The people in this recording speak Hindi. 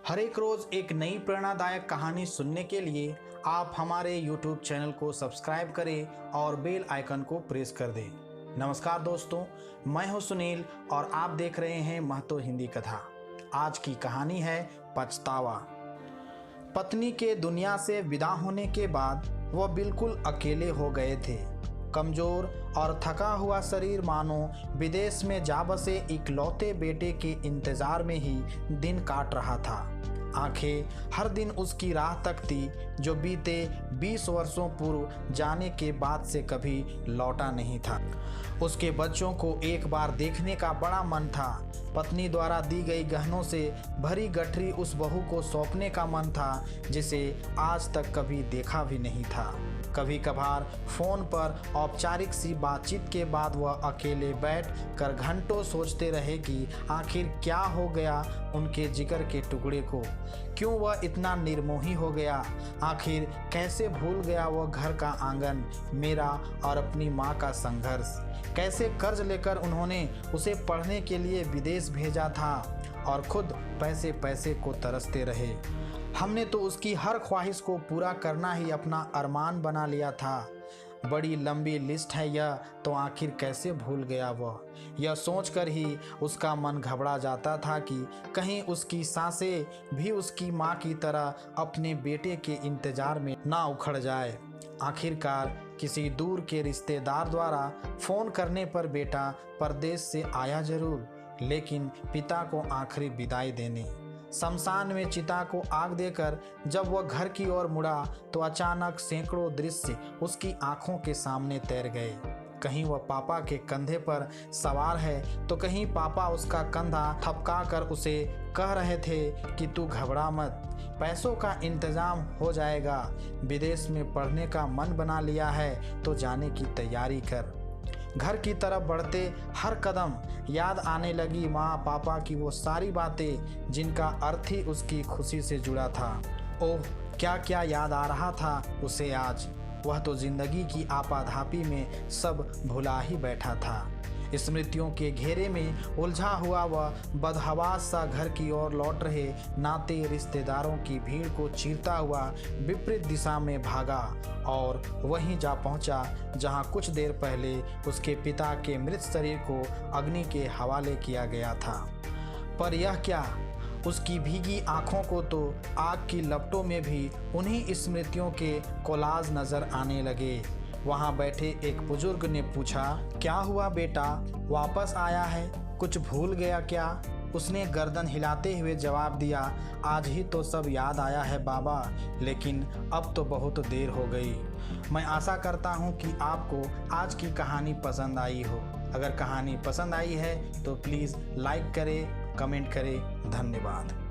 हर एक रोज एक नई प्रेरणादायक कहानी सुनने के लिए आप हमारे YouTube चैनल को सब्सक्राइब करें और बेल आइकन को प्रेस कर दें। नमस्कार दोस्तों, मैं हूं सुनील और आप देख रहे हैं महतो हिंदी कथा। आज की कहानी है पछतावा। पत्नी के दुनिया से विदा होने के बाद वह बिल्कुल अकेले हो गए थे। कमजोर और थका हुआ शरीर मानो विदेश में जा बसे इकलौते बेटे के इंतजार में ही दिन काट रहा था। आंखें हर दिन उसकी राह तकती जो बीते 20 वर्षों पूर्व जाने के बाद से कभी लौटा नहीं था। उसके बच्चों को एक बार देखने का बड़ा मन था। पत्नी द्वारा दी गई गहनों से भरी गठरी उस बहू को सौंपने का मन था जिसे आज तक कभी देखा भी नहीं था। कभी कभार फोन पर औपचारिक सी बातचीत के बाद वह अकेले बैठ कर घंटों सोचते रहे कि आखिर क्या हो गया उनके जिगर के टुकड़े को, क्यों वह इतना निर्मोही हो गया, आखिर कैसे भूल गया वह घर का आंगन, मेरा और अपनी माँ का संघर्ष, कैसे कर्ज लेकर उन्होंने उसे पढ़ने के लिए विदेश भेजा था और खुद पैसे पैसे को तरसते रहे। हमने तो उसकी हर ख्वाहिश को पूरा करना ही अपना अरमान बना लिया था। बड़ी लंबी लिस्ट है यह, तो आखिर कैसे भूल गया वह। यह सोचकर ही उसका मन घबरा जाता था कि कहीं उसकी सांसें भी उसकी माँ की तरह अपने बेटे के इंतजार में ना उखड़ जाए। आखिरकार किसी दूर के रिश्तेदार द्वारा फ़ोन करने पर बेटा परदेश से आया जरूर, लेकिन पिता को आखिरी विदाई देने। शमशान में चिता को आग देकर जब वह घर की ओर मुड़ा तो अचानक सैकड़ों दृश्य उसकी आंखों के सामने तैर गए। कहीं वह पापा के कंधे पर सवार है तो कहीं पापा उसका कंधा थपका कर उसे कह रहे थे कि तू घबरा मत, पैसों का इंतजाम हो जाएगा, विदेश में पढ़ने का मन बना लिया है तो जाने की तैयारी कर। घर की तरफ बढ़ते हर कदम याद आने लगी माँ पापा की वो सारी बातें जिनका अर्थ ही उसकी खुशी से जुड़ा था। ओह, क्या क्या याद आ रहा था उसे आज। वह तो जिंदगी की आपाधापी में सब भुला ही बैठा था। स्मृतियों के घेरे में उलझा हुआ वह बदहवास सा घर की ओर लौट रहे नाते रिश्तेदारों की भीड़ को चीरता हुआ विपरीत दिशा में भागा और वहीं जा पहुंचा जहां कुछ देर पहले उसके पिता के मृत शरीर को अग्नि के हवाले किया गया था। पर यह क्या, उसकी भीगी आंखों को तो आग की लपटों में भी उन्हीं स्मृतियों के कोलाज नजर आने लगे। वहां बैठे एक बुजुर्ग ने पूछा, क्या हुआ बेटा, वापस आया है, कुछ भूल गया क्या? उसने गर्दन हिलाते हुए जवाब दिया, आज ही तो सब याद आया है बाबा, लेकिन अब तो बहुत देर हो गई। मैं आशा करता हूँ कि आपको आज की कहानी पसंद आई हो। अगर कहानी पसंद आई है तो प्लीज़ लाइक करें, कमेंट करें। धन्यवाद।